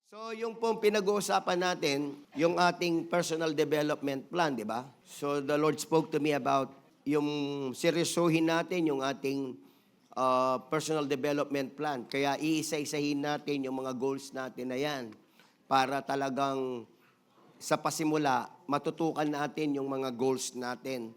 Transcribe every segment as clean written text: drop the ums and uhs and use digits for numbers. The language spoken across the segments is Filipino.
So, yung pong pinag-uusapan natin, yung ating personal development plan, di ba? So, the Lord spoke to me about yung seryosohin natin yung ating personal development plan. Kaya iisa-isahin natin yung mga goals natin na yan para talagang sa pasimula, matutukan natin yung mga goals natin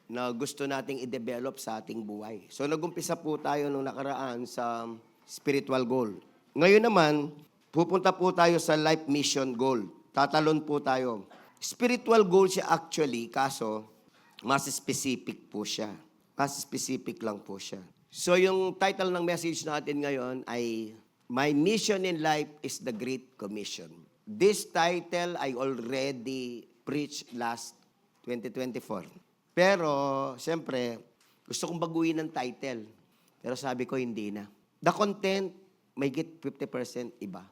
na gusto nating i-develop sa ating buhay. So, nag-umpisa po tayo nung nakaraan sa spiritual goal. Ngayon naman, pupunta po tayo sa life mission goal. Tatalon po tayo. Spiritual goal siya actually, kaso mas specific po siya. Mas specific lang po siya. So yung title ng message natin ngayon ay My Mission in Life is the Great Commission. This title I already preached last 2024. Pero, siyempre, gusto kong baguhin ng title. Pero sabi ko, hindi na. The content, may get 50% iba.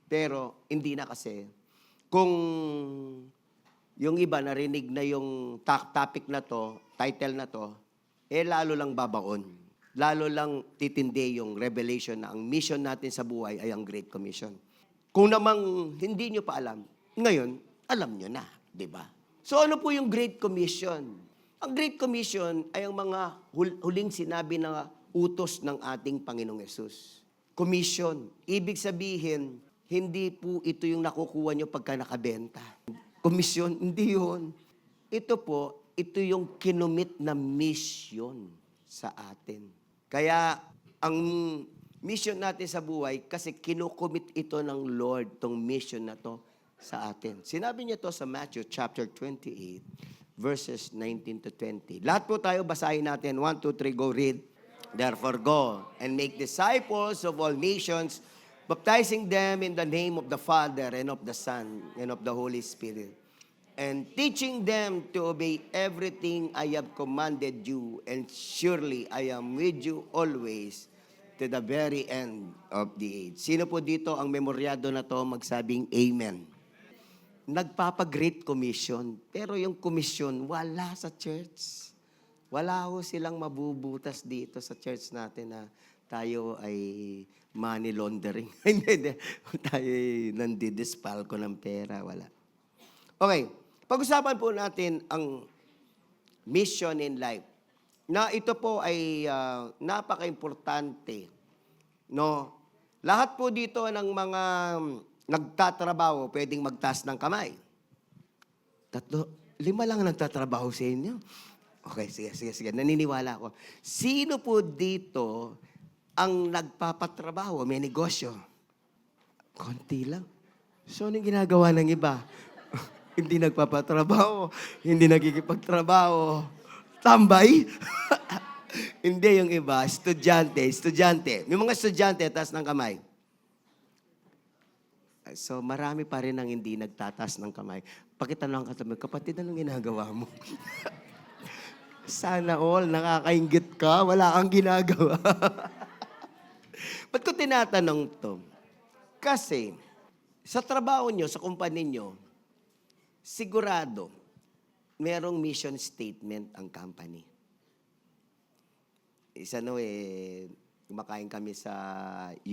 Pero, hindi na kasi. Kung yung iba narinig na yung topic na to, title na to, lalo lang babaon. Lalo lang titindi yung revelation na ang mission natin sa buhay ay ang Great Commission. Kung namang hindi nyo pa alam, ngayon, alam nyo na, di ba? So ano po yung Great Commission? Ang Great Commission ay ang mga huling sinabi na utos ng ating Panginoong Yesus. Commission. Ibig sabihin, hindi po ito yung nakukuha nyo pagka nakabenta. Commission, hindi yun. Ito po, ito yung kinumit na mission sa atin. Kaya, ang mission natin sa buhay, kasi kinukumit ito ng Lord, tong mission na to sa atin. Sinabi niya to sa Matthew chapter 28, verses 19 to 20. Lahat po tayo, basahin natin. 1, 2, 3, go read. Therefore go and make disciples of all nations, baptizing them in the name of the Father and of the Son and of the Holy Spirit, and teaching them to obey everything I have commanded you, and surely I am with you always to the very end of the age. Sino po dito ang memoryado na to magsabing Amen? Nagpapa-Great Commission, pero yung commission wala sa church. Wala ho silang mabubutas dito sa church natin na tayo ay money laundering. Hindi. Tayo ay nandidispalko ng pera. Wala. Okay. Pag-usapan po natin ang mission in life. Na ito po ay napaka-importante. No? Lahat po dito ng mga nagtatrabaho, pwedeng magtaas ng kamay. 5 lang nagtatrabaho sa inyo. Okay, sige. Naniniwala ako. Sino po dito ang nagpapatrabaho, may negosyo? Konti lang. So, anong ginagawa ng iba? Hindi nagpapatrabaho, hindi nagkikipagtrabaho. Tambay? Hindi yung iba, estudyante. Yung mga estudyante, taas ng kamay. So, marami pa rin ang hindi nagtataas ng kamay. Pakitanong ka, kapatid, anong ginagawa mo? Sana all, nakakaingit ka, wala kang ginagawa. Ba't ko tinatanong to? Kasi, sa trabaho nyo, sa kumpanya nyo, sigurado, merong mission statement ang company. Kumakain kami sa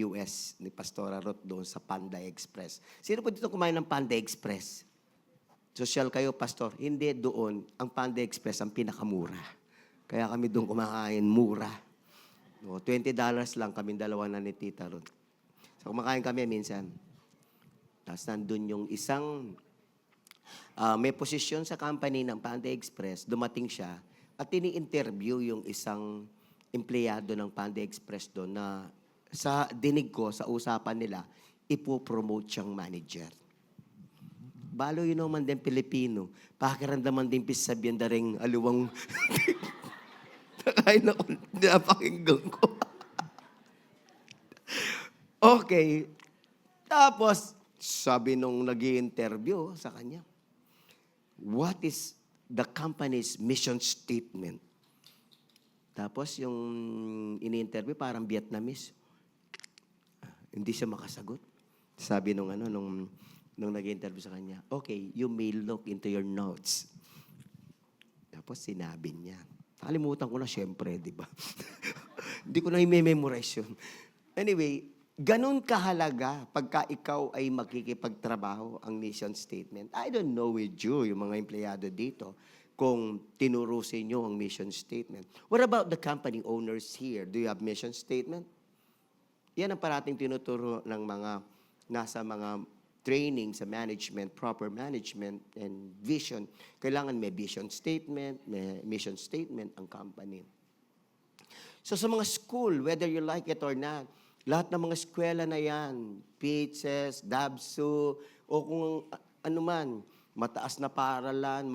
US ni Pastora Ruth doon sa Panda Express. Sino po dito kumain ng Panda Express? Social kayo, Pastor? Hindi, doon. Ang Panda Express ang pinakamura. Kaya kami doon kumakain, mura. No, $20 lang kami dalawa na ni Tita Ruth. So kumakain kami minsan. Tapos nandun yung isang may posisyon sa company ng Panda Express, dumating siya at tini-interview yung isang empleyado ng Panda Express doon na sa dinig ko, sa usapan nila, ipopromote siyang manager. Balo yun naman din Pilipino. Pakiramdaman din pisabihan da rin aluwang nakain ako, napakinggan ko. Okay. Tapos, sabi nung nag-i-interview sa kanya, what is the company's mission statement? Tapos yung ini-interview parang Vietnamese. Hindi siya makasagot. Sabi nung nag-interview sa kanya, okay, you may look into your notes. Tapos sinabi niya. Kalimutan ko na siyempre, di ba? Hindi ko na i-memorize yun. Anyway, ganun kahalaga pagka ikaw ay makikipagtrabaho ang mission statement. I don't know with you, yung mga empleyado dito, kung tinuro sa inyo ang mission statement. What about the company owners here? Do you have mission statement? Yan ang parating tinuturo ng mga nasa mga training sa management, proper management and vision. Kailangan may vision statement, may mission statement ang company. So sa mga school, whether you like it or not, lahat ng mga eskwela na yan, PHS, DABSU, o kung ano man, mataas na paaralan,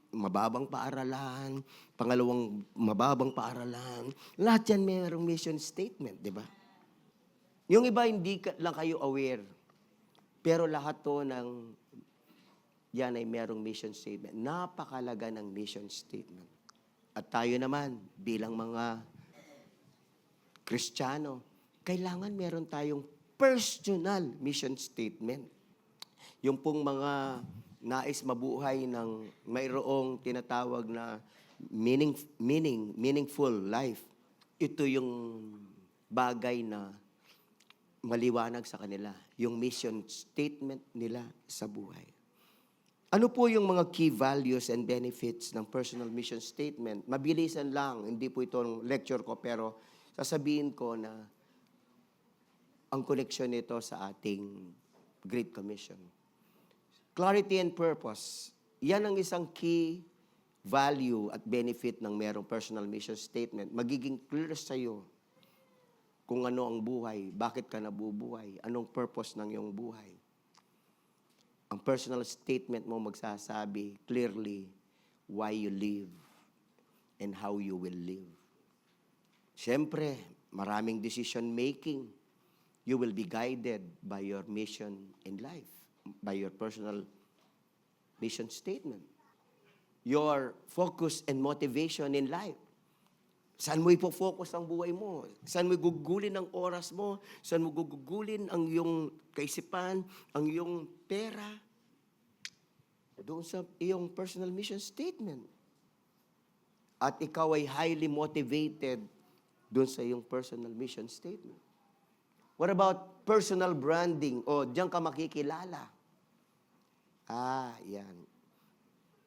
mababang paaralan, pangalawang mababang paaralan, lahat yan mayroong mission statement, di ba? Yung iba hindi lang kayo aware, pero lahat to ng yan ay mayroong mission statement. Napakalaga ng mission statement. At tayo naman, bilang mga Kristiyano, kailangan meron tayong personal mission statement. Yung pong mga nais mabuhay ng mayroong tinatawag na meaningful life. Ito yung bagay na maliwanag sa kanila, yung mission statement nila sa buhay. Ano po yung mga key values and benefits ng personal mission statement? Mabilisan lang, hindi po itong lecture ko, pero sasabihin ko na ang koneksyon nito sa ating Great Commission. Clarity and purpose. Yan ang isang key value at benefit ng merong personal mission statement. Magiging clear sa iyo kung ano ang buhay, bakit ka nabubuhay, anong purpose ng iyong buhay. Ang personal statement mo magsasabi clearly why you live and how you will live. Siyempre, maraming decision making. You will be guided by your mission in life, by your personal mission statement. Your focus and motivation in life. Saan mo ipo-focus ang buhay mo? Saan mo gugulin ang oras mo? Saan mo gugulin ang iyong kaisipan, ang iyong pera? Doon sa iyong personal mission statement. At ikaw ay highly motivated doon sa iyong personal mission statement. What about personal branding? O, diyan ka makikilala. Yan.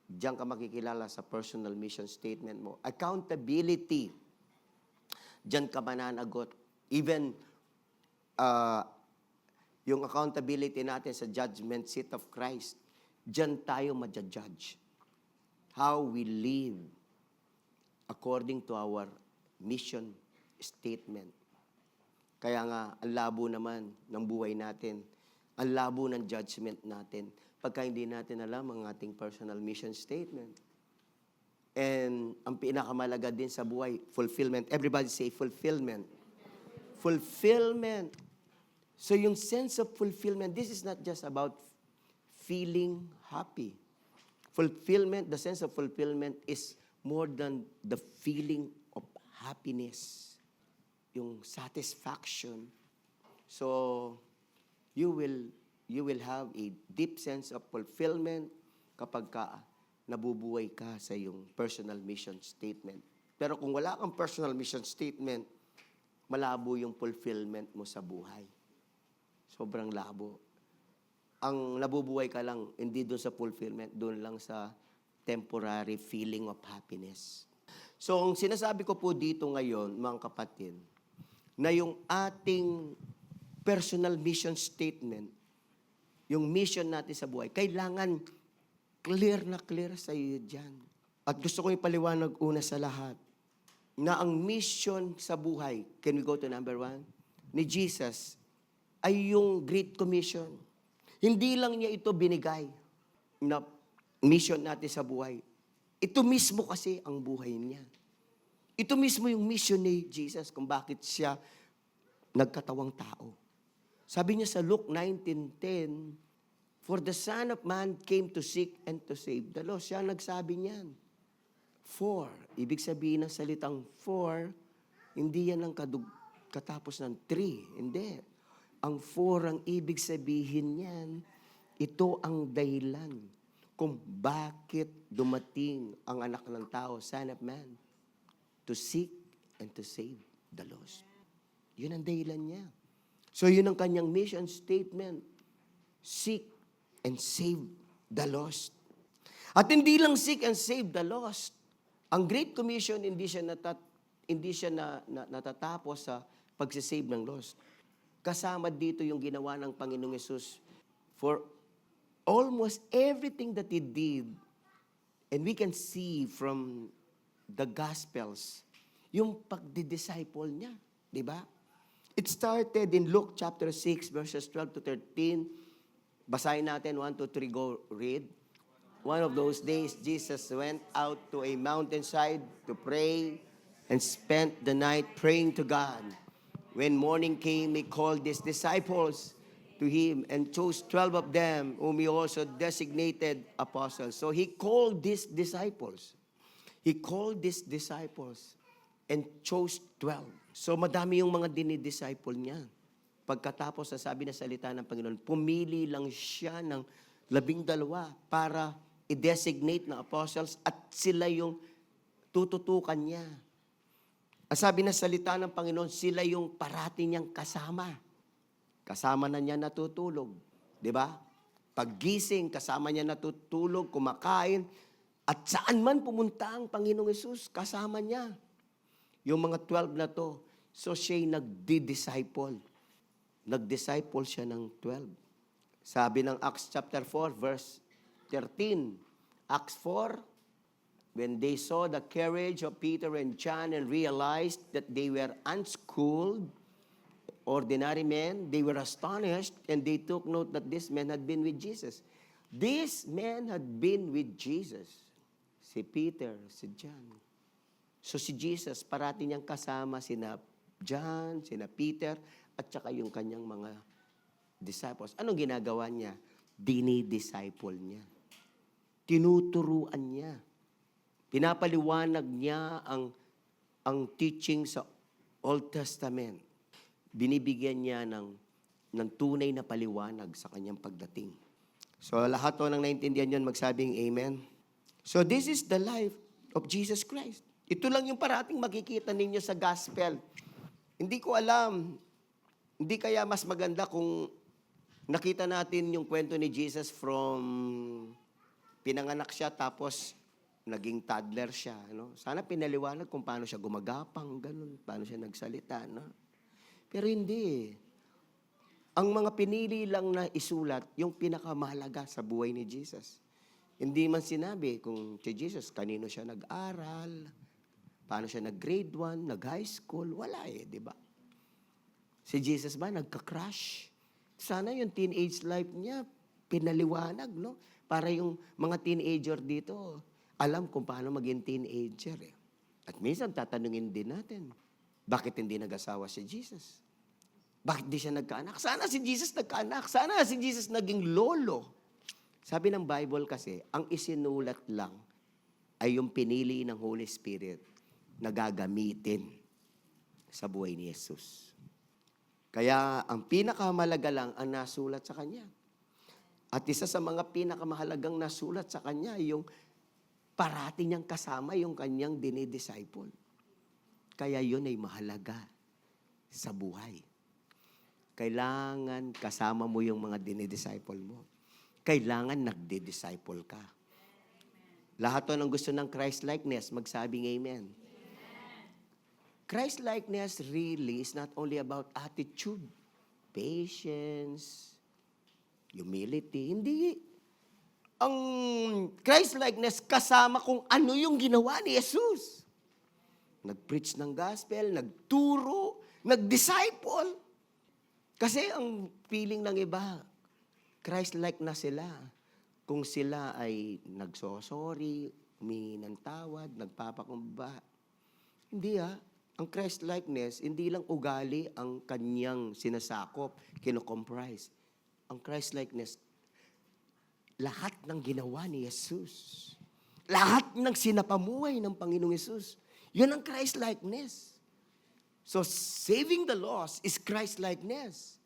Diyan ka makikilala sa personal mission statement mo. Accountability. Diyan ka mananagot. Even yung accountability natin sa judgment seat of Christ, diyan tayo ma-judge. How we live according to our mission statement. Kaya nga, ang labo naman ng buhay natin. Ang labo ng judgment natin. Pagka hindi natin alam ang ating personal mission statement. And ang pinakamalaga din sa buhay, fulfillment. Everybody say fulfillment. Fulfillment. So yung sense of fulfillment, this is not just about feeling happy. Fulfillment, the sense of fulfillment is more than the feeling of happiness. Yung satisfaction. So, you will have a deep sense of fulfillment kapag ka nabubuhay ka sa yung personal mission statement. Pero kung wala kang personal mission statement, malabo yung fulfillment mo sa buhay. Sobrang labo. Ang nabubuhay ka lang, hindi doon sa fulfillment, doon lang sa temporary feeling of happiness. So, ang sinasabi ko po dito ngayon, mga kapatid, na yung ating personal mission statement, yung mission natin sa buhay, kailangan clear na clear sa iyo dyan. At gusto kong ipaliwanag una sa lahat, na ang mission sa buhay, can we go to number 1? Ni Jesus, ay yung Great Commission. Hindi lang niya ito binigay na mission natin sa buhay. Ito mismo kasi ang buhay niya. Ito mismo yung mission ni Jesus kung bakit siya nagkatawang tao. Sabi niya sa Luke 19:10, "For the Son of Man came to seek and to save the lost." Siya nagsabi niyan. For, ibig sabihin ng salitang for, hindi yan ang katapos ng 3. Hindi. Ang for, ang ibig sabihin niyan, ito ang dahilan kung bakit dumating ang anak ng tao, Son of Man, to seek and to save the lost. Yun ang dahilan niya. So yun ang kanyang mission statement. Seek and save the lost. At hindi lang seek and save the lost. Ang Great Commission, hindi siya natatapos sa pagsisave ng lost. Kasama dito yung ginawa ng Panginoong Yesus for almost everything that He did. And we can see from the Gospels, yung pagdi-disciple niya. Di ba? It started in Luke chapter 6, verses 12 to 13. Basahin natin, 1, 2, 3, go read. One of those days, Jesus went out to a mountainside to pray and spent the night praying to God. When morning came, He called His disciples to Him and chose 12 of them, whom He also designated apostles. So He called these disciples. He called these disciples and chose 12. So madami yung mga dinidisciple niya. Pagkatapos, sabi na salita ng Panginoon, pumili lang siya ng 12 para i-designate na apostles at sila yung tututukan niya. Ang sabi na salita ng Panginoon, sila yung parati niyang kasama. Kasama na niya natutulog. Di ba? Paggising, kasama niya natutulog, kumakain, at saan man pumunta ang Panginoong Yesus, kasama niya. Yung mga 12 na to, so siya'y nagdi-disciple. Nag-disciple siya ng 12. Sabi ng Acts chapter 4, verse 13. Acts 4, when they saw the courage of Peter and John and realized that they were unschooled, ordinary men, they were astonished and they took note that these men had been with Jesus. These men had been with Jesus. Si Peter, si John. So si Jesus, parati niyang kasama sina John, sina Peter, at saka yung kanyang mga disciples. Anong ginagawa niya? Dinidisciple niya. Tinuturuan niya. Pinapaliwanag niya ang teaching sa Old Testament. Binibigyan niya ng tunay na paliwanag sa kanyang pagdating. So lahat to nang naintindihan yun, magsabing amen. So this is the life of Jesus Christ. Ito lang yung parating makikita ninyo sa gospel. Hindi ko alam, hindi kaya mas maganda kung nakita natin yung kwento ni Jesus from pinanganak siya tapos naging toddler siya. No? Sana pinaliwanag kung paano siya gumagapang, ganun, paano siya nagsalita. No? Pero hindi. Ang mga pinili lang na isulat, yung pinakamahalaga sa buhay ni Jesus. Hindi man sinabi kung si Jesus, kanino siya nag-aral, paano siya nag-grade 1, nag-high school, wala di ba? Si Jesus ba, nagka-crush? Sana yung teenage life niya, pinaliwanag, no? Para yung mga teenager dito, alam kung paano maging teenager. At minsan, tatanungin din natin, bakit hindi nag-asawa si Jesus? Bakit di siya nagkaanak? Sana si Jesus nagkaanak. Sana si Jesus naging lolo. Sabi ng Bible kasi, ang isinulat lang ay yung pinili ng Holy Spirit na gagamitin sa buhay ni Jesus. Kaya ang pinakamalaga lang ang nasulat sa Kanya. At isa sa mga pinakamahalagang nasulat sa Kanya, yung parati niyang kasama yung Kanyang dinidisciple. Kaya yun ay mahalaga sa buhay. Kailangan kasama mo yung mga dinidisciple mo. Kailangan nagdi-disciple ka. Lahat to ng gusto ng Christ-likeness, magsabing amen. Christ-likeness really is not only about attitude, patience, humility. Hindi. Ang Christ-likeness kasama kung ano yung ginawa ni Jesus. Nag-preach ng gospel, nagturo, nag-disciple. Kasi ang feeling ng iba, Christ-like na sila. Kung sila ay nagsosorry, humingi ng tawad, nagpapakumbaba. Hindi Ang Christ-likeness, hindi lang ugali ang kanyang sinasakop, kinocomprise. Ang Christ-likeness, lahat ng ginawa ni Jesus. Lahat ng sinapamuhay ng Panginoong Jesus. Yun ang Christ-likeness. So, saving the lost is Christ-likeness.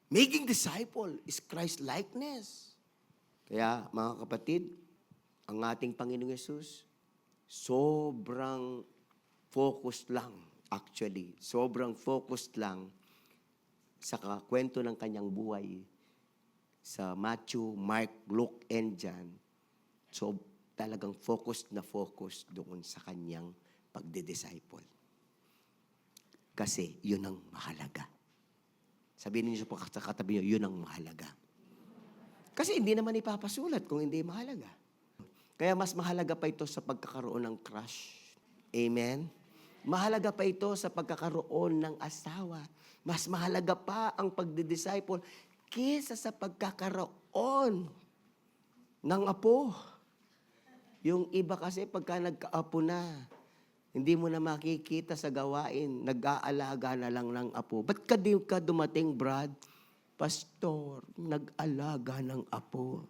Making disciple is Christ-likeness. Kaya, mga kapatid, ang ating Panginoong Jesus, sobrang focused lang, actually. Sobrang focused lang sa kwento ng kanyang buhay sa Matthew, Mark, Luke, and John. So, talagang focus na focus doon sa kanyang pagdidisciple. Kasi yun ang mahalaga. Sabihin niyo po sa katabi niyo, yun ang mahalaga. Kasi hindi naman ipapasulat kung hindi mahalaga. Kaya mas mahalaga pa ito sa pagkakaroon ng crush. Amen? Mahalaga pa ito sa pagkakaroon ng asawa. Mas mahalaga pa ang pagdidisciple kesa sa pagkakaroon ng apo. Yung iba kasi pagka nagkaapo na, hindi mo na makikita sa gawain, nag-aalaga na lang ng apo. Ba't ka di ka dumating, Brad? Pastor, nag-alaga ng apo.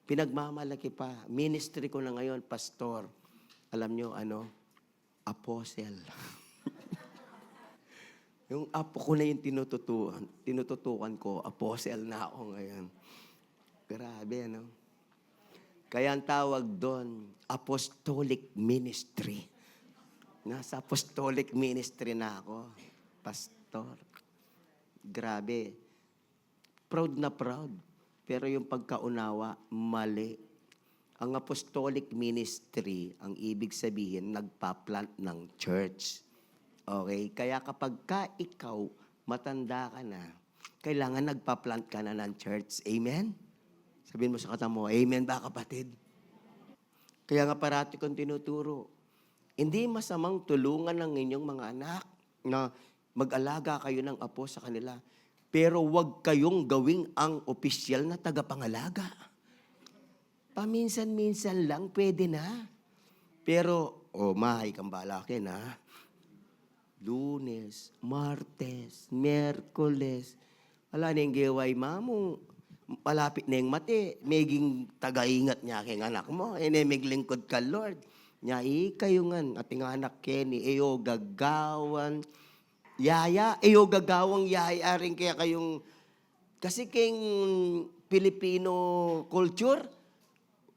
Pinagmamalaki pa. Ministry ko na ngayon, pastor. Alam nyo, apostle. Yung apo ko na yung tinututukan ko, apostle na ako ngayon. Grabe, Kaya ang tawag doon, apostolic ministry. Nasa apostolic ministry na ako, pastor. Grabe. Proud na proud. Pero yung pagkaunawa, mali. Ang apostolic ministry, ang ibig sabihin, nagpa-plant ng church. Okay? Kaya kapag ikaw, matanda ka na, kailangan nagpa-plant ka na ng church. Amen? Sabihin mo sa kata mo, amen ba kapatid? Kaya nga parati kong tinuturo, hindi masamang tulungan ng inyong mga anak na mag-alaga kayo ng apo sa kanila. Pero huwag kayong gawing ang opisyal na tagapangalaga. Paminsan-minsan lang, pwede na. Pero, mahay kang balakin ha. Lunes, Martes, Miyerkules, ala na yung giway mamo, malapit na yung mati, maging tagaingat niya kay anak mo, miglingkod ka, Lord. Nya, kayo nga, ating anak Kenny, gagawan, yaya, gagawang yaya rin kaya kayong, kasi kayong Filipino culture,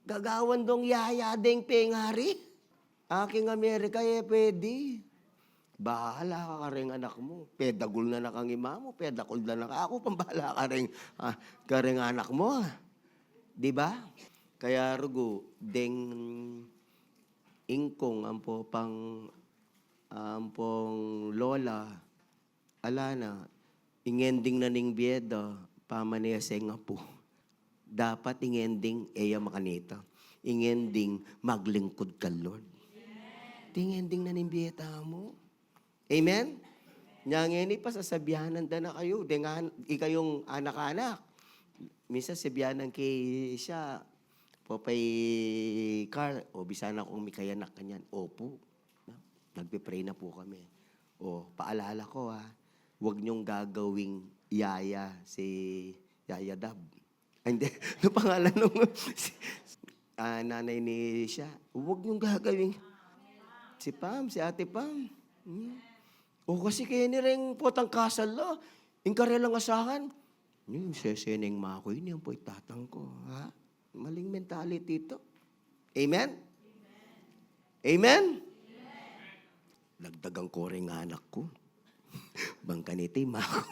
gagawan dong yaya ding pengari. Aking Amerika, pwede. Bahala ka rin anak mo. Pedagol na kang ima mo. Pedagol na ako. Pambahala ka rin anak mo. Diba? Kaya rugo, deng ingkong ampong lola, alana, ingending na ning biyeda, pamanese nga po. Dapat ingending makanita. Ingending maglingkod ka, Lord. Ingending na ning biyeda mo. Amen? Nyangeni pa sasabihanan na kayo. Dengan ikayong anak-anak. Minsan sabihanan kay siya, popay car, bisana kung may kayanak kanyan. Opo. Nagpe-pray na po kami. Paalala ko huwag niyong gagawing yaya si Yaya Dab. Hindi, ano pangalan nung nanay ni siya? Huwag niyong gagawing si Pam, si Ate Pam. Kasi kaya rin po tang kasal lo. Ingkarelang asahan. Yung seseneng mako, yun yung po itatang ko. Ha? Maling mentality ito. Amen? Amen? Nagdagang ko rin anak ko. Bangkaniti mako.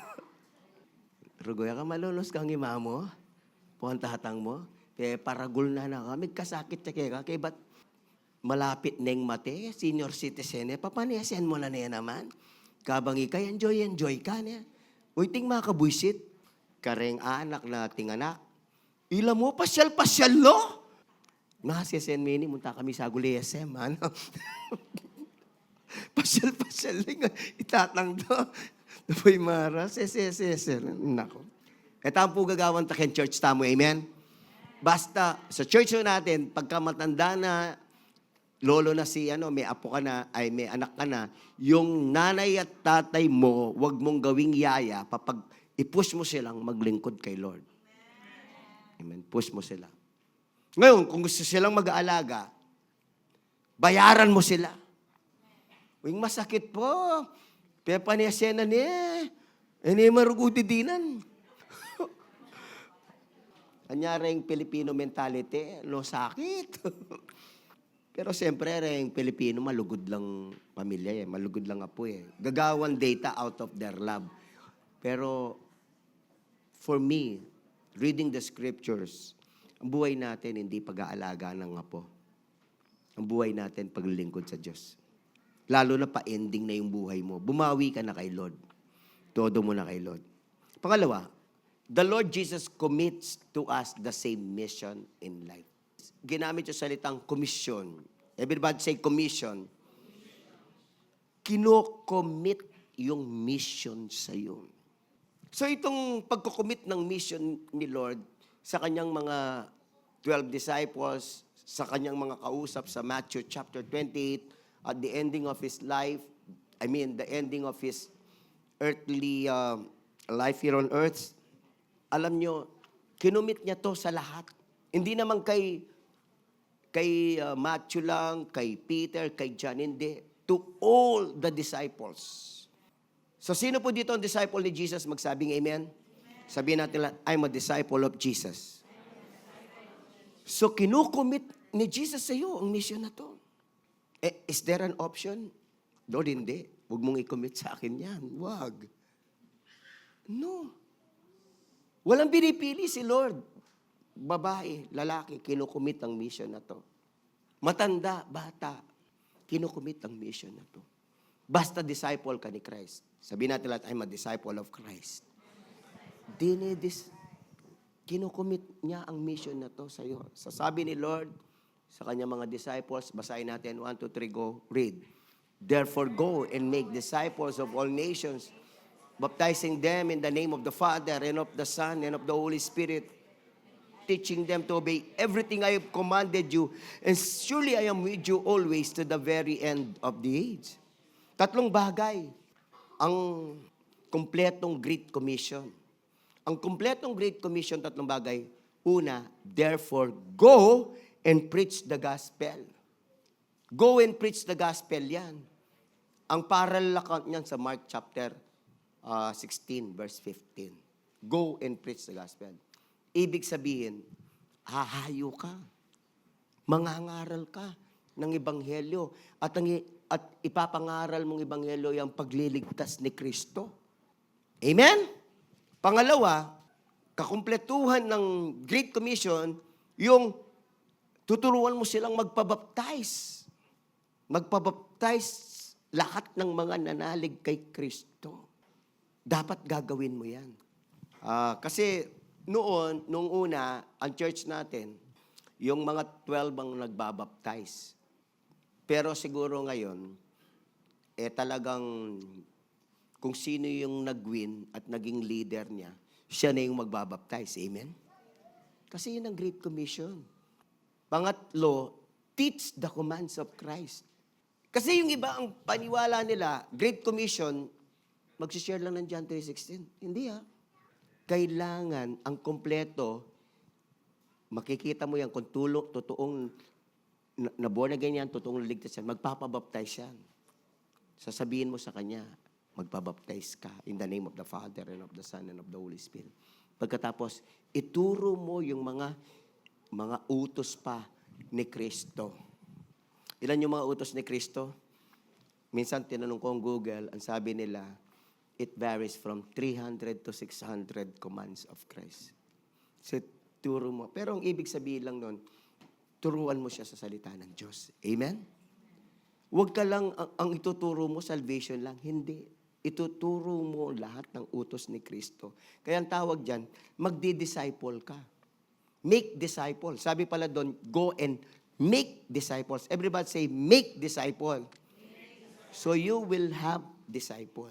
Rugoy ka malulos kang ima mo. Puhan tatang mo. Kaya paragul na kami. Kasakit siya kaya kaya ba't malapit na yung mate, senior citizen, papanesen mo na niya naman. Kabang ikay, enjoy ka niya. Ting makabuisit, kareng anak na tinganak. Ila mo, pasyal lo. Masisen mini, munta kami sa Gulesem, pasyal lang, itatang do. Napoy mara, sese. Nako. Ito ang po gagawan takin church tamo, amen? Basta, sa church natin, pagka matanda na, lolo na may apo ka na, may anak ka na, yung nanay at tatay mo, wag mong gawing yaya, i-push mo silang maglingkod kay Lord. Amen. Push mo sila. Ngayon, kung gusto silang mag-aalaga, bayaran mo sila. Uwing masakit po. Pepa niya sena niya. Marugudi dinan. Anyaring Filipino mentality, sakit. Pero siyempre, yung Pilipino, malugod lang pamilya malugod lang apo Gagawan data out of their love. Pero for me, reading the scriptures, ang buhay natin hindi pag-aalaga ng apo. Ang buhay natin paglilingkod sa Diyos. Lalo na pa-ending na yung buhay mo. Bumawi ka na kay Lord. Todo mo na kay Lord. Pangalawa, the Lord Jesus commits to us the same mission in life. Ginamit yung salitang commission. Everybody say commission. Kino-commit yung mission sa iyo. So itong pagko-commit ng mission ni Lord sa kanyang mga 12 disciples, sa kanyang mga kausap sa Matthew chapter 28, at the ending of his life, the ending of his earthly life here on earth, alam nyo, kinumit niya to sa lahat. Hindi naman kay Matthew lang, kay Peter, kay John, hindi. To all the disciples. So sino po dito ang disciple ni Jesus? Magsabing amen? Sabihin natin lang, I'm a disciple of Jesus. So kinukumit ni Jesus sa iyo ang mission na to. Is there an option? Lord, hindi. Huwag mong i-commit sa akin yan. Huwag. No. Walang pinipili si Lord. Babae, lalaki, kinukumit ang mission na to. Matanda, bata, kinukumit ang mission na to. Basta disciple ka ni Christ. Sabihin natin lahat, I'm a disciple of Christ. Kinukumit niya ang mission na to sa iyo. Sasabi ni Lord sa kanyang mga disciples, basahin natin, 1, 2, 3, go, read. Therefore go and make disciples of all nations, baptizing them in the name of the Father and of the Son and of the Holy Spirit, teaching them to obey everything I have commanded you, and surely I am with you always to the very end of the age. Tatlong bagay ang kumpletong Great Commission. Ang kumpletong Great Commission, tatlong bagay. Una, therefore, go and preach the gospel. Go and preach the gospel yan. Ang parallel account niyan sa Mark chapter 16, verse 15. Go and preach the gospel. Ibig sabihin, hahayo ka. Mangangaral ka ng ebanghelyo. At ipapangaral mong ebanghelyo yung pagliligtas ni Kristo. Amen? Pangalawa, kakumpletuhan ng Great Commission, yung tuturuan mo silang magpabaptize. Magpabaptize lahat ng mga nanalig kay Kristo. Dapat gagawin mo yan. Kasi nung una, ang church natin, yung mga 12 ang nagbabaptize. Pero siguro ngayon, talagang kung sino yung nag-win at naging leader niya, siya na yung magbabaptize. Amen? Kasi yun ang Great Commission. Pangatlo, teach the commands of Christ. Kasi yung iba, ang paniwala nila, Great Commission, magsishare lang ng John 3:16. Hindi Kailangan ang kompleto, makikita mo yan kung totoong na born again yan, totoong ligtas yan, magpapabaptize yan. Sasabihin mo sa kanya, magpabaptize ka in the name of the Father and of the Son and of the Holy Spirit. Pagkatapos, ituro mo yung mga utos pa ni Kristo. Ilan yung mga utos ni Kristo? Minsan tinanong ko ang Google, ang sabi nila, it varies from 300 to 600 commands of Christ. So, turo mo. Pero ang ibig sabihin lang nun, turuan mo siya sa salita ng Diyos. Amen? Huwag ka lang, ang ituturo mo, salvation lang. Hindi. Ituturo mo lahat ng utos ni Kristo. Kaya ang tawag dyan, magdi-disciple ka. Make disciples. Sabi pala doon, go and make disciples. Everybody say, make disciple. So you will have disciple.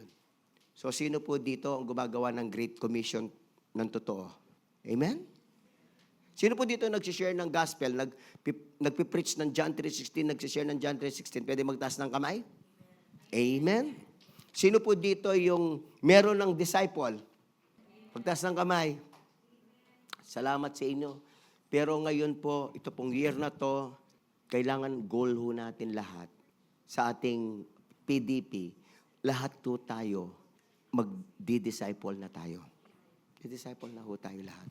So sino po dito ang gumagawa ng Great Commission ng totoo? Amen? Sino po dito nagsishare ng gospel, nagpipreach ng John 3:16, nagsishare ng John 3:16? Pwede magtaas ng kamay? Amen? Sino po dito yung meron ng disciple? Magtaas ng kamay. Salamat sa inyo. Pero ngayon po, ito pong year na to, kailangan goal ho natin lahat sa ating PDP. Lahat po tayo, magdi-disciple na tayo. Di-disciple na ho tayo lahat.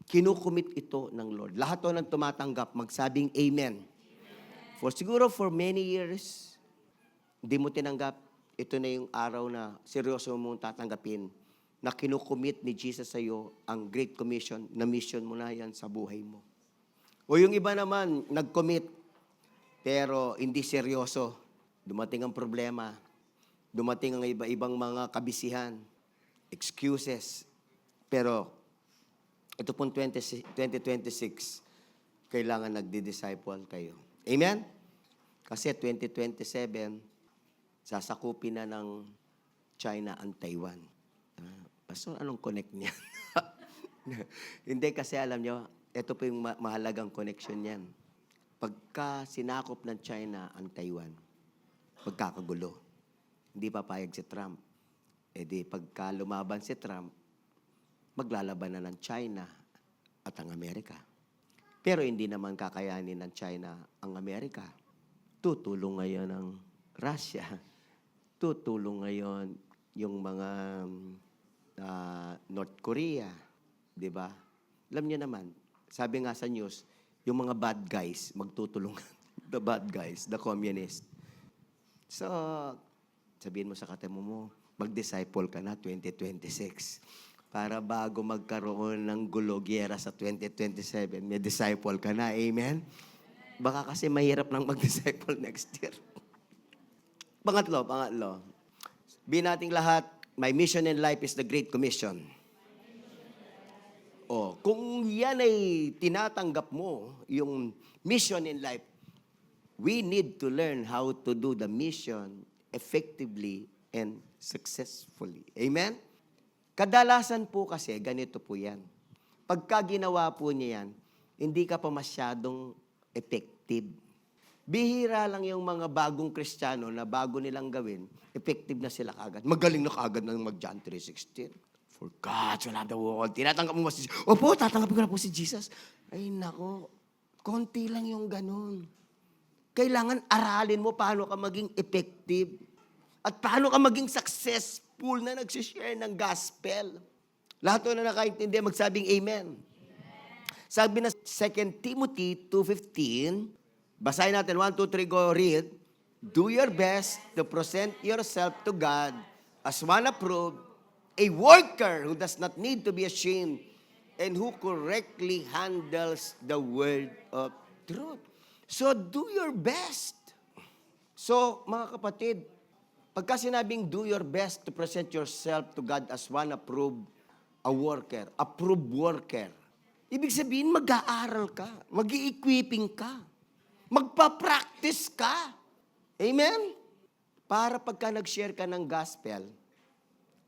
Kinukumit ito ng Lord. Lahat to nang tumatanggap, magsabing amen. For siguro for many years, hindi mo tinanggap, ito na yung araw na seryoso mong tatanggapin na kinukomit ni Jesus sa iyo ang Great Commission, na mission mo na yan sa buhay mo. O yung iba naman, nag-commit, pero hindi seryoso. Dumating ang problema, dumating ang iba-ibang mga kabisihan, excuses. Pero ito pong 2026, kailangan nagdi-disciple kayo. Amen? Kasi 2027, sasakupin na ng China ang Taiwan. Pastor, anong connect niya? Hindi, kasi alam nyo, ito po yung mahalagang connection niyan. Pagka sinakop ng China ang Taiwan, magkakagulo. Hindi papayag si Trump. E di, pagka lumaban si Trump, maglalaban na ng China at ang Amerika. Pero hindi naman kakayanin ng China ang Amerika. Tutulong ngayon ang Russia. Tutulong ngayon yung mga North Korea. Di ba? Alam niyo naman, sabi nga sa news, yung mga bad guys, magtutulungan. The bad guys, the communist. So, sabihin mo sa katemo mo, mag-disciple ka na 2026. Para bago magkaroon ng gulo-gyera sa 2027, may disciple ka na. Amen? Baka kasi mahirap lang mag-disciple next year. Pangatlo. Sabihin nating lahat, my mission in life is the Great Commission. Kung yan ay tinatanggap mo, yung mission in life, we need to learn how to do the mission effectively and successfully. Amen? Kadalasan po kasi, ganito po yan. Pagka ginawa po niya yan, hindi ka pa masyadong effective. Bihira lang yung mga bagong Kristiyano na bago nilang gawin, effective na sila kagad. Magaling na kagad ng mag-John 3:16. For God so loved the world. Tinatanggap mo si Jesus. Opo, tatanggapin ko na po si Jesus. Ay nako, konti lang yung ganun. Kailangan aralin mo paano ka maging effective. At paano ka maging successful na nagsishare ng gospel. Lahat na nakaintindi, magsabing amen. Sabi na 2 Timothy 2:15, basahin natin, 1, 2, 3, go read. Do your best to present yourself to God as one approved, a worker who does not need to be ashamed, and who correctly handles the word of truth. So, do your best. So, mga kapatid, pagka sinabing do your best to present yourself to God as one approved, approved worker, ibig sabihin, mag-aaral ka, mag-i-equipping ka, magpa-practice ka. Amen? Para pagka nag-share ka ng gospel,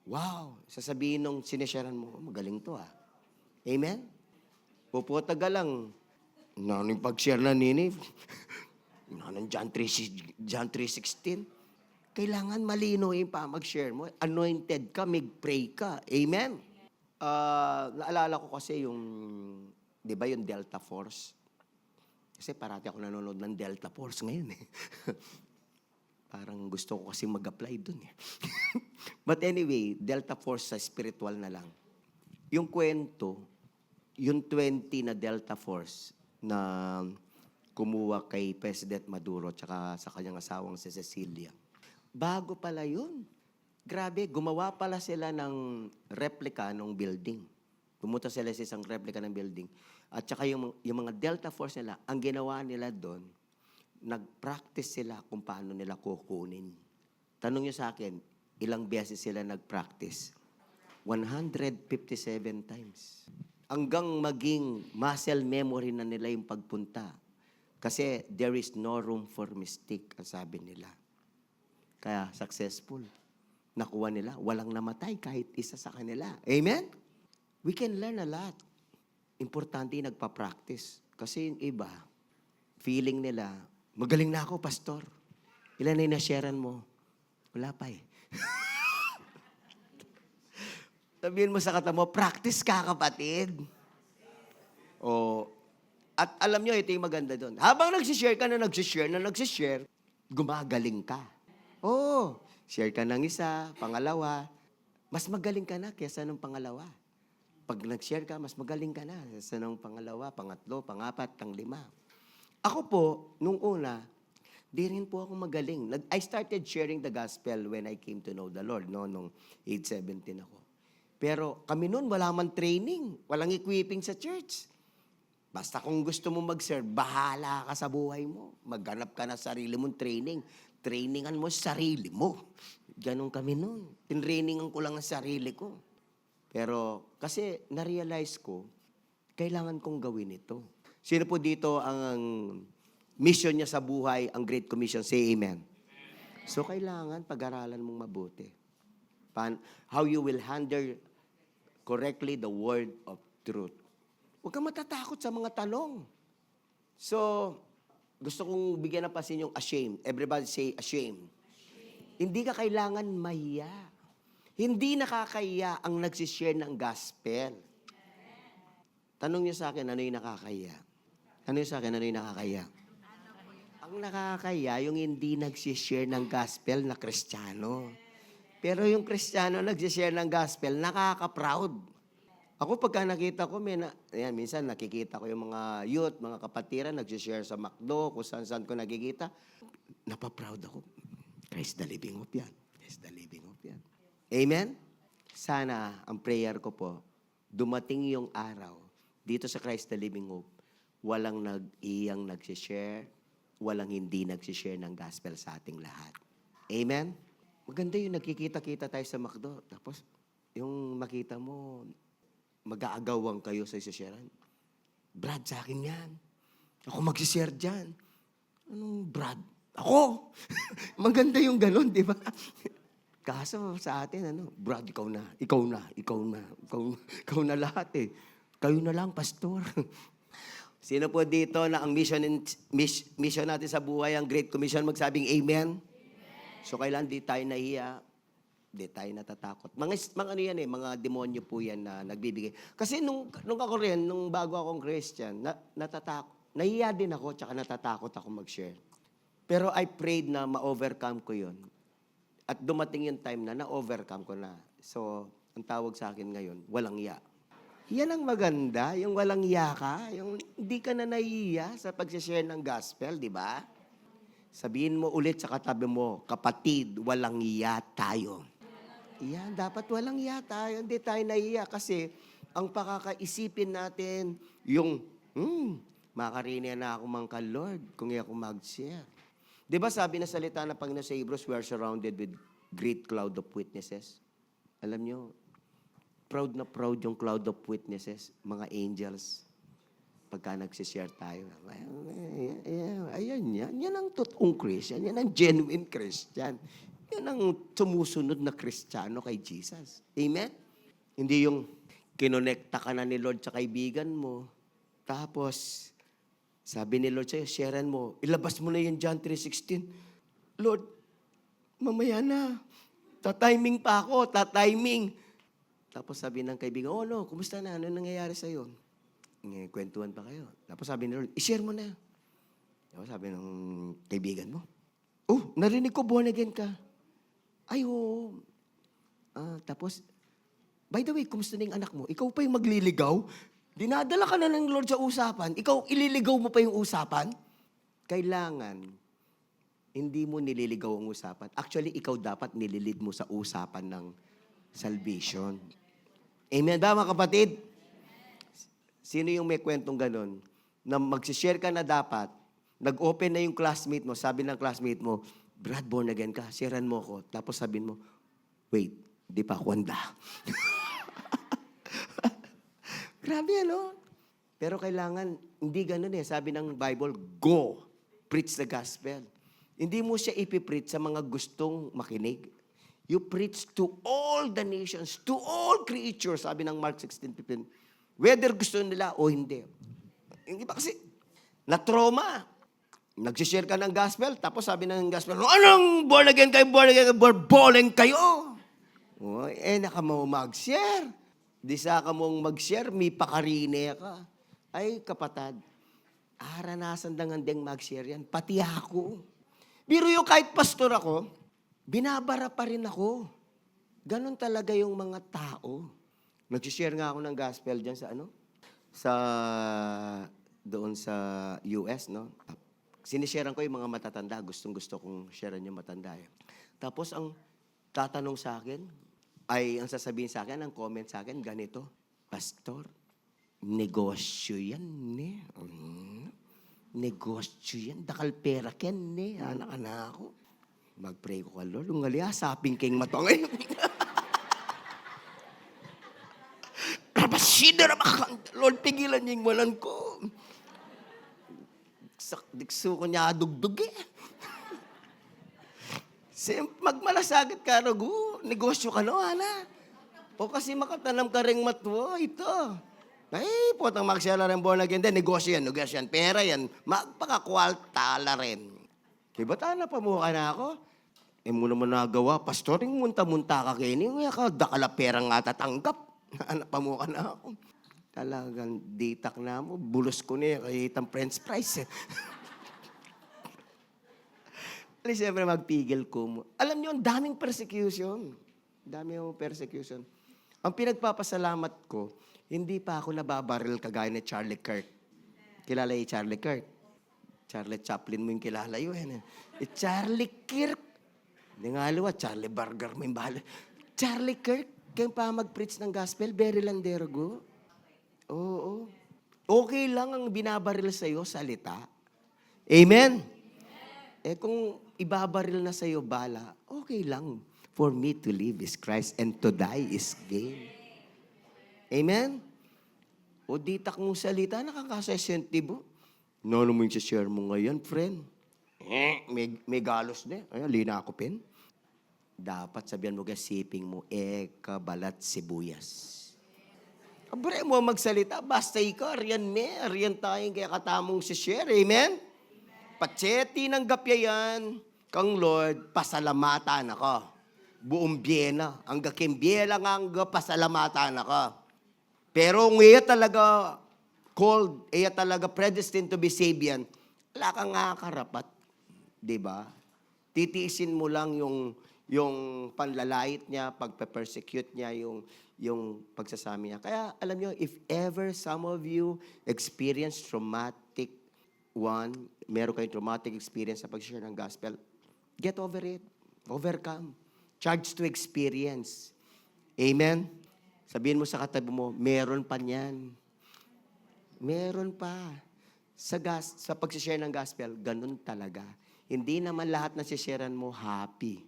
wow, sasabihin nung sinesharean mo, magaling to ah. Amen? Puputaga lang, yung pag-share na nini, John 3:16, kailangan malino yung mag-share mo. Anointed ka, mag-pray ka. Amen? Naalala ko kasi yung, di ba yung Delta Force? Kasi parati ako nanonood ng Delta Force ngayon eh. Parang gusto ko kasi mag-apply dun eh. But anyway, Delta Force sa spiritual na lang. Yung kwento, yung 20 na Delta Force na kumuha kay President Maduro tsaka sa kanyang asawang si Cecilia. Bago pala yun. Grabe, gumawa pala sila ng replica ng building. Pumunta sila sa isang replica ng building. At saka yung mga Delta Force nila, ang ginawa nila doon, nag-practice sila kung paano nila kukunin. Tanong nyo sa akin, ilang beses sila nag-practice? 157 times. Hanggang maging muscle memory na nila yung pagpunta. Kasi there is no room for mistake, ang sabi nila. Kaya successful. Nakuha nila, walang namatay kahit isa sa kanila. Amen? We can learn a lot. Importante yung nagpa-practice. Kasi yung iba, feeling nila, magaling na ako, pastor. Ilan na yung na-sharean mo? Wala pa eh. Sabihin mo sa kata mo, practice ka, kapatid. At alam nyo, ito yung maganda doon. Habang nagsishare ka na nagsishare, gumagaling ka. Share ka ng isa, pangalawa, mas magaling ka na kaysa nung pangalawa. Pag nag-share ka, mas magaling ka na kaysa nung pangalawa, pangatlo, pangapat, panglima. Ako po, nung una, Di rin po ako magaling. I started sharing the gospel when I came to know the Lord, no, nung age 17 ako. Pero kami noon, wala man training, walang equipping sa church. Basta kung gusto mo mag-serve, bahala ka sa buhay mo. Maghanap ka na sarili mong training. Trainingan mo sarili mo. Ganon kami noon. Tinrainingan ko lang ang sarili ko. Pero kasi na-realize ko, kailangan kong gawin ito. Sino po dito ang mission niya sa buhay, ang Great Commission? Say amen. So kailangan pag-aralan mong mabuti. How you will handle correctly the word of truth. Huwag kang matatakot sa mga tanong. So, gusto kong bigyan ng pasin yung ashamed. Everybody say ashamed. Hindi ka kailangan mahiya. Hindi nakakahiya ang nagsishare ng gospel. Tanong niyo sa akin, ano yung nakakahiya? Ano yung sa akin, ano yung nakakahiya? Ang nakakahiya, yung hindi nagsishare ng gospel na Kristiyano. Pero yung Kristiyano nagsishare ng gospel, nakaka-proud. Ako pagka nakita ko, minsan nakikita ko yung mga youth, mga kapatiran, nagsishare sa McDo, kung saan-saan ko nakikita. Napaproud ako. Christ the living hope yan. Christ the living hope yan. Amen? Sana, ang prayer ko po, dumating yung araw, dito sa Christ the living hope, walang nag-iyang nagsishare, walang hindi nagsishare ng gospel sa ating lahat. Amen? Maganda yung nagkikita-kita tayo sa McDo. Tapos, yung makita mo, mag-aagawan kayo sa isasharean. Brad, sa akin yan. Ako magsishare dyan. Anong Brad? Ako! Maganda yung ganon, di ba? Kaso sa atin, Brad, ikaw na, ikaw na, ikaw na, ikaw na lahat eh. Kayo na lang, pastor. Sino po dito na ang mission natin sa buhay, ang Great Commission, magsabing amen? So kailan di tayo nahiya, di tayo natatakot. Mga ano yan mga demonyo po yan na nagbibigay. Kasi nung ako rin, nung bago akong Christian, nahiya din ako, tsaka natatakot ako mag-share. Pero I prayed na ma-overcome ko yun. At dumating yung time na na-overcome ko na. So, ang tawag sa akin ngayon, walang iya. Yan ang maganda, yung walang iya ka, yung hindi ka na nahihiya sa pag-share ng gospel, di ba? Sabihin mo ulit sa katabi mo, kapatid, walang iya tayo. Yan, dapat walang iya tayo. Hindi tayo nahiya kasi ang pakakaisipin natin yung, makarinig na ako mang ka-Lord kung ako mag-share. Di ba sabi na salita na Panginoon sa Hebrews, we are surrounded with great cloud of witnesses. Alam nyo, proud na proud yung cloud of witnesses, mga angels, pagka nagsishare tayo. Ayan yan. Yan ang totoong Christian. Yan ang genuine Christian. Yan ang sumusunod na Kristiyano kay Jesus. Amen? Hindi yung kinonekta ka na ni Lord sa kaibigan mo. Tapos, sabi ni Lord sa'yo, sharean mo. Ilabas mo na yung John 3:16. Lord, mamaya na. Tatiming pa ako. Tatiming. Tapos sabi ng kaibigan, oh no, kumusta na? Ano nangyayari sa'yo? Kwentuhan pa kayo. Tapos sabi ni Lord, i-share mo na. Tapos sabi ng kaibigan mo, oh, narinig ko born again ka. Ay, oo. Tapos, by the way, kumusta na yung anak mo? Ikaw pa yung magliligaw? Dinadala ka na ng Lord sa usapan. Ikaw, ililigaw mo pa yung usapan? Kailangan, hindi mo nililigaw ang usapan. Actually, ikaw dapat nililid mo sa usapan ng salvation. Amen ba, mga kapatid? Sino yung may kwentong ganon? Na magsishare ka na dapat, nag-open na yung classmate mo, sabi ng classmate mo, Brad, born again ka, sharean mo ko. Tapos sabihin mo, wait, di pa ako handa. Grabe, Pero kailangan, hindi ganun Sabi ng Bible, go, preach the gospel. Hindi mo siya ipipreach sa mga gustong makinig. You preach to all the nations, to all creatures, sabi ng Mark 16:15. Whether gusto nila o hindi. Yung iba kasi, na-trauma. Nagsishare ka ng gospel, tapos sabi ng gospel, anong born again kayo, born kayo? Naka mo mag-share. Di sa ka mong mag-share, may pakarine ka. Ay, kapatad, aranasan ng handeng mag-share yan. Pati ako. Biro yung kahit pastor ako, binabara pa rin ako. Ganon talaga yung mga tao. Nagsishare nga ako ng gospel dyan sa doon sa US, sinisharean ko yung mga matatanda. Gustong-gusto kong sharean yung matanda. Tapos ang tatanong sa akin, ang sasabihin sa akin, ang comment sa akin, ganito, Pastor, negosyo yan, ne? Negosyo yan. Dakal pera ken, ne? Anak na ako. Mag-pray ko ka, Lord. Lungali, saping king matong. Rabasida na makakanta. Lord, pigilan niya yung walan ko. Dikso ko niya dugdug magmalasagit ka, Ragu. Negosyo ka, no, Ana? O kasi makatanam ka rin matwo, ito. Ay, potang magsela rin born again. Negosyo yan, pera yan. Magpakakwaltala rin. Kaya ba't napamuha na ako? Mo naman nagawa, Pastor, yung munta-munta ka kini, ka dakala pera nga tatanggap. Napamuha na ako. Talagang ditak na mo, bulos ko niya, kahit ang french fries. Alam, siyempre magpigil ko. Alam niyo, ang daming persecution. Daming persecution. Ang pinagpapasalamat ko, hindi pa ako nababaril kagaya ni Charlie Kirk. Kilala yung Charlie Kirk? Charlie Chaplin mo yung kilala yun. Charlie Kirk. Hindi nga luwa, Charlie Burger mo yung bahala. Charlie Kirk, kaya pa mag-preach ng gospel, very landero go. Oo. Okay lang ang binabaril sa'yo, salita. Amen? Kung ibabaril na sa'yo bala, okay lang. For me to live is Christ and to die is gain. Amen? O ditak mong salita, nakakasensitibo. Ano mo yung share mo ngayon, friend? May galos na. Ayan, lina ako, pen. Dapat sabihan mo siping mo, kabalat sibuyas. Abre mo magsalita, basta ikaw, riyan tayong kaya katamong share. Amen? Patseti ng gapyayan, kang Lord, pasalamatan ako. Buong biyena, ang gakimbiela nga ang pasalamatan ako. Pero kung iya talaga called, iya talaga predestined to be saved yan, wala kang nga karapat. Diba? Titiisin mo lang yung panlalait niya, pagpe-persecute niya, yung pagsasami niya. Kaya alam niyo, if ever some of you experience traumatic meron kayong traumatic experience sa pag-share ng gospel, get over it. Overcome. Charge to experience. Amen? Sabihin mo sa katabi mo, meron pa niyan. Meron pa. Sa pag-share ng gospel, ganun talaga. Hindi naman lahat na sisharean mo happy.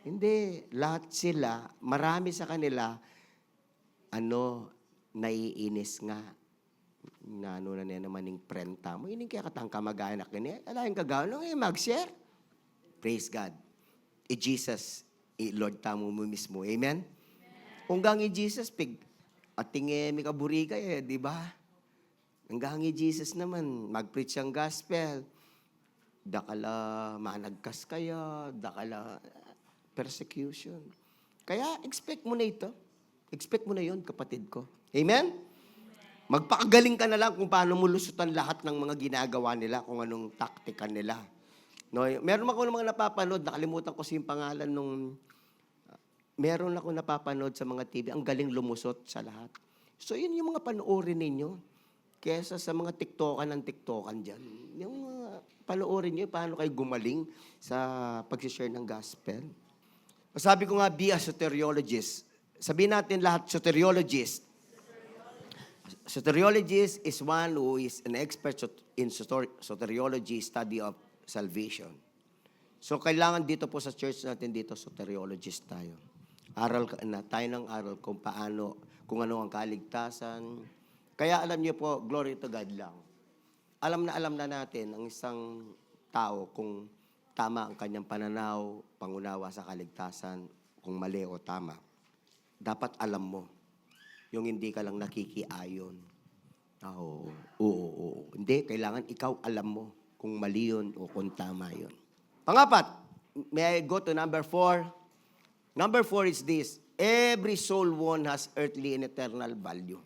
Hindi. Lahat sila, marami sa kanila, naiinis nga. Na naman yung prenta mo. Hindi kaya katang kamag-anak yun. Alam yung kagawin, mag-share. Praise God. Jesus, Lord, tamo mo mismo. Amen? Hanggang Jesus, ating may kaburi kayo, di ba? Hanggang Jesus naman, mag-preach ang gospel. Dakala managkas kayo, dakala persecution. Kaya expect mo na ito. Expect mo na yon, kapatid ko. Amen? Magpakagaling ka na lang kung paano mo lusutan lahat ng mga ginagawa nila, kung anong taktika nila. No, meron ako ng mga napapanood, nakalimutan ko yung pangalan nung meron ako napapanood sa mga TV, ang galing lumusot sa lahat. So, yun yung mga panoorin ninyo. Kesa sa mga tiktokan dyan. Yung panoorin nyo, paano kayo gumaling sa pag-share ng gospel. Sabi ko nga, be a soteriologist. Sabihin natin lahat, soteriologist. Soteriologist is one who is an expert in soteriology, study of salvation. So, kailangan dito po sa church natin dito, soteriologist tayo. Tayo ng aral kung paano, kung ano ang kaligtasan. Kaya alam niyo po, glory to God lang. Alam na natin ang isang tao kung tama ang kanyang pananaw, pangunawa sa kaligtasan, kung mali o tama. Dapat alam mo, yung hindi ka lang nakikiayon. Oo. Hindi, kailangan ikaw alam mo kung mali yun o kung tama yun. Pangapat, may I go to number 4? Number 4 is this, every soul won has earthly and eternal value.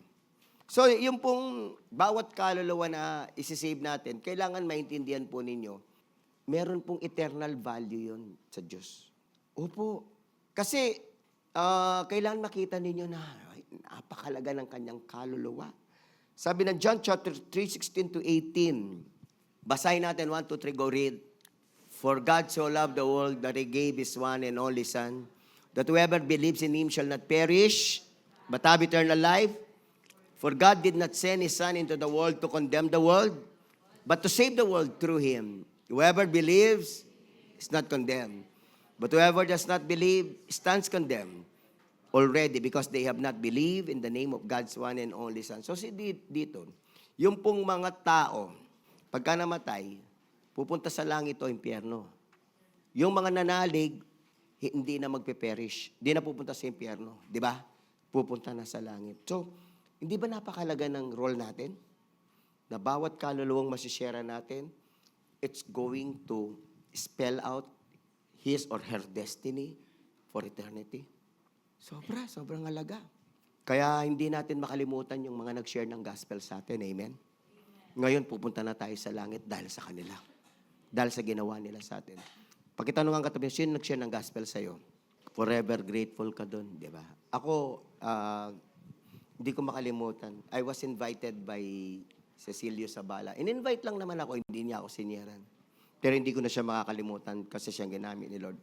So, yung pong bawat kaluluwa na isi-save natin, kailangan maintindihan po ninyo, meron pong eternal value yun sa Diyos. Opo. Kasi, kailangan makita ninyo na napakalaga ng kanyang kaluluwa. Sabi ng John chapter 3:16 to 18, Basahin natin, 1, 2, 3, go read. For God so loved the world that He gave His one and only Son, that whoever believes in Him shall not perish, but have eternal life. For God did not send His Son into the world to condemn the world, but to save the world through Him. Whoever believes is not condemned, but whoever does not believe stands condemned already because they have not believed in the name of God's one and only Son. So dito, yung pong mga tao, pagka namatay, pupunta sa langit o impyerno. Yung mga nanalig, hindi na magpe-perish. Hindi na pupunta sa impyerno. Di ba? Pupunta na sa langit. So, hindi ba napakalaga ng role natin? Na bawat kaluluwang masishare natin, it's going to spell out his or her destiny for eternity. Sobrang halaga. Kaya hindi natin makalimutan yung mga nag-share ng gospel sa atin. Amen? Ngayon, pupunta na tayo sa langit dahil sa kanila. Dahil sa ginawa nila sa atin. Pagkitanong ang katabi, sino nag-share ng gospel sa'yo? Forever grateful ka dun, di ba? Ako, hindi ko makalimutan. I was invited by Cecilio Sabala. In-invite lang naman ako, hindi niya ako sinyeran. Pero hindi ko na siya makakalimutan kasi siyang ginamit ni Lord.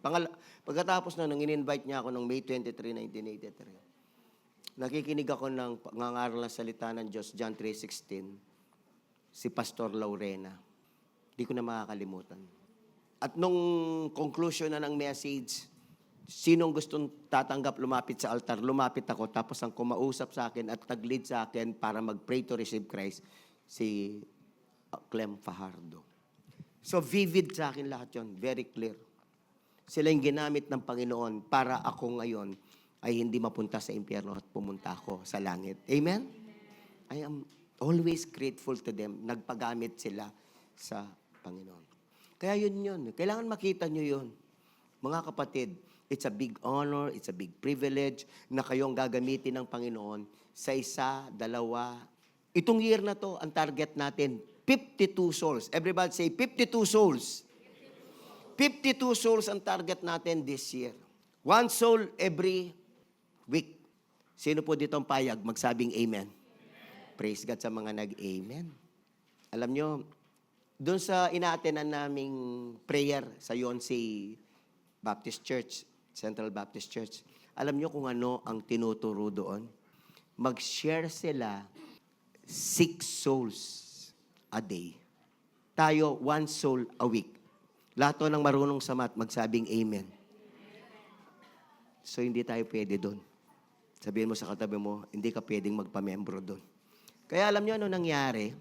Pagkatapos na nung in-invite niya ako noong May 23, 1983, nakikinig ako ng pangangaral ng salita ng Diyos, John 3:16, si Pastor Laurena. Hindi ko na makakalimutan. At nung conclusion na ng message, sinong gustong tatanggap lumapit sa altar, lumapit ako. Tapos ang kumausap sa akin at nag-lead sa akin para mag-pray to receive Christ, si Clem Fajardo. So vivid sa akin lahat yon, very clear. Sila yung ginamit ng Panginoon para ako ngayon ay hindi mapunta sa impyerno at pumunta ako sa langit. Amen? I am always grateful to them. Nagpagamit sila sa Panginoon. Kaya yun. Kailangan makita nyo yun. Mga kapatid, it's a big honor, it's a big privilege na kayong gagamitin ng Panginoon sa isa, dalawa. Itong year na to, ang target natin, 52 souls. Everybody say, 52 souls. 52 souls ang target natin this year. 1 soul every week. Sino po dito ang payag? Magsabing amen. Praise God sa mga nag-amen. Alam nyo, doon sa inaatenan naming prayer sa Yonsei Baptist Church, Central Baptist Church, alam nyo kung ano ang tinuturo doon? Mag-share sila 6 souls a day. Tayo, 1 soul a week. Lahat ng marunong sa math, magsabing amen. So, hindi tayo pwede doon. Sabihin mo sa katabi mo, hindi ka pwedeng magpamembro doon. Kaya alam nyo ano nangyari?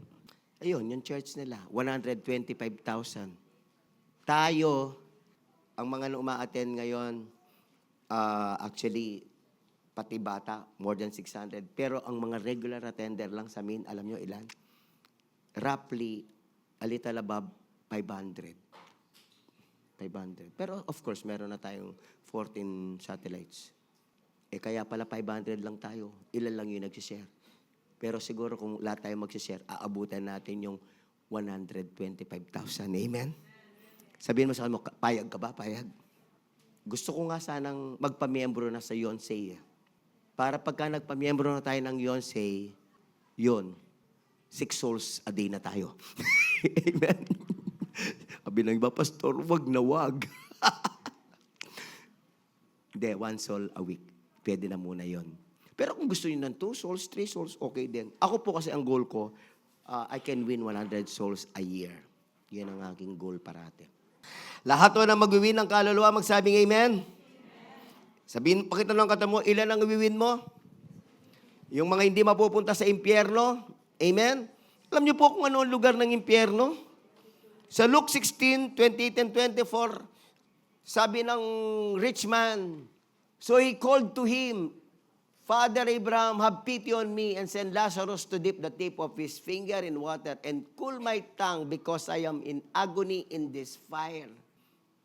Ayun, yung church nila, 125,000. Tayo, ang mga uma-attend ngayon, actually, pati bata, more than 600. Pero ang mga regular attender lang sa amin, alam nyo ilan? Roughly, a little above 500. Pero of course, meron na tayong 14 satellites. Kaya pala 500 lang tayo. Ilan lang yung nagsishare. Pero siguro kung lahat tayo magsishare, aabutan natin yung 125,000. Amen? Sabihin mo sa kanila, payag ka ba? Payag. Gusto ko nga sanang magpamiyembro na sa Yonsei. Para pagka nagpamiyembro na tayo ng Yonsei, yun, 6 souls a day na tayo. Amen? Sabi ng iba, Pastor, wag na wag. Hindi, 1 soul a week. Pwede na muna yon. Pero kung gusto niyo ng 2 souls, 3 souls, okay din. Ako po kasi ang goal ko, I can win 100 souls a year. Yan ang aking goal parate. Lahat na mag-win ng kaluluwa, magsabing amen? Sabihin, pakita ng kata mo, ilan ang i-win mo? Yung mga hindi mapupunta sa impyerno, amen? Alam niyo po kung ano ang lugar ng impyerno? Sa Luke 16, 28 and 24, sabi ng rich man, so he called to him, Father Abraham, have pity on me and send Lazarus to dip the tip of his finger in water and cool my tongue because I am in agony in this fire.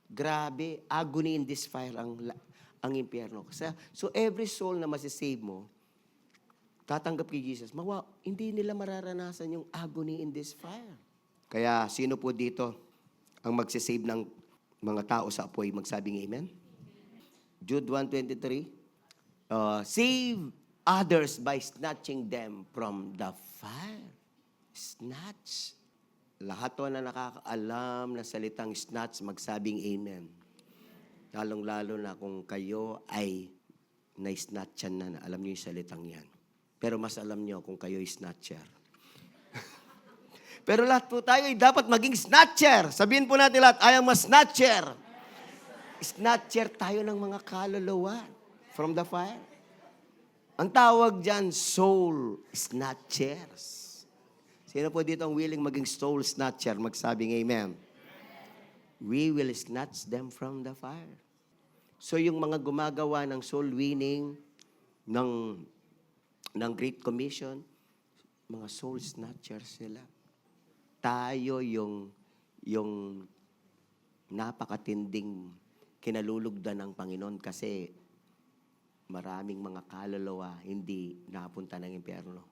Grabe, agony in this fire ang impyerno. So every soul na masisave mo, tatanggap kay Jesus, hindi nila mararanasan yung agony in this fire. Kaya sino po dito ang magsisave ng mga tao sa apoy? Magsabing amen? Jude 1:23, save others by snatching them from the fire. Snatch. Lahat to na nakakaalam na salitang snatch, magsabing amen. Lalong-lalo na kung kayo ay na-snatchan na alam niyo yung salitang yan. Pero mas alam niyo kung kayo ay snatcher. Pero lahat po tayo ay dapat maging snatcher. Sabihin po natin lahat, I am a snatcher. Snatcher tayo ng mga kaluluwa from the fire. Ang tawag dyan, soul snatchers. Sino po dito ang willing maging soul snatcher? Magsabing amen. We will snatch them from the fire. So yung mga gumagawa ng soul winning, ng Great Commission, mga soul snatchers sila. Tayo yung napakatinding kinalulugdan ng Panginoon kasi maraming mga kaluluwa hindi napunta ng impyerno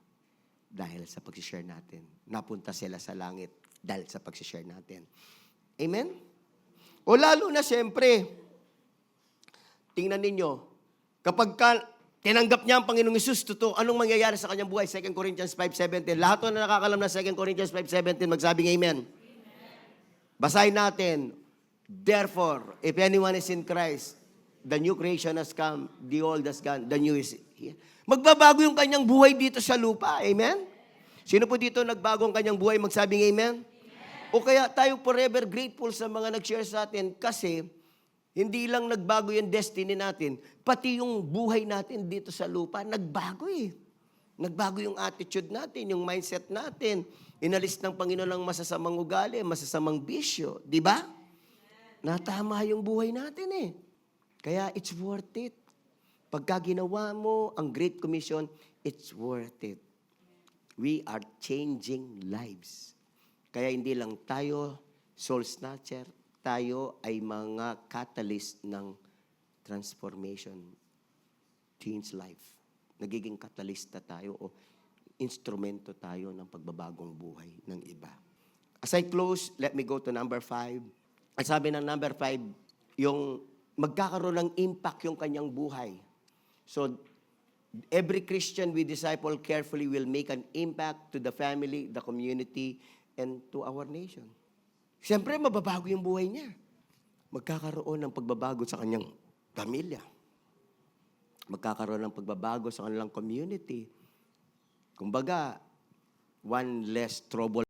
dahil sa pag-share natin. Napunta sila sa langit dahil sa pag-share natin. Amen? O lalo na siyempre, tingnan ninyo, kapag tinanggap niya ang Panginoong Hesus, totoo, anong mangyayari sa kanyang buhay? 2 Corinthians 5:17. Lahat na nakakalam na 2 Corinthians 5:17, magsabing amen. Basahin natin. Therefore, if anyone is in Christ, the new creation has come, the old has gone, the new is here. Magbabago yung kanyang buhay dito sa lupa. Amen? Sino po dito nagbago ang kanyang buhay? Magsabing amen? O kaya tayo forever grateful sa mga nag-share sa atin kasi hindi lang nagbago yung destiny natin, pati yung buhay natin dito sa lupa, nagbago eh. Nagbago yung attitude natin, yung mindset natin. Inalis ng Panginoon ang masasamang ugali, masasamang bisyo. Di ba? Natama yung buhay natin eh. Kaya it's worth it. Pagka ginawa mo ang Great Commission, it's worth it. We are changing lives. Kaya hindi lang tayo soul snatcher, tayo ay mga catalyst ng transformation. Change life. Nagiging katalista tayo o instrumento tayo ng pagbabagong buhay ng iba. As I close, let me go to number 5. At sabi ng number 5, yung magkakaroon ng impact yung kanyang buhay. So, every Christian we disciple carefully will make an impact to the family, the community, and to our nation. Siyempre, mababago yung buhay niya. Magkakaroon ng pagbabago sa kanyang pamilya. Magkakaroon ng pagbabago sa kanilang community. Kumbaga, one less trouble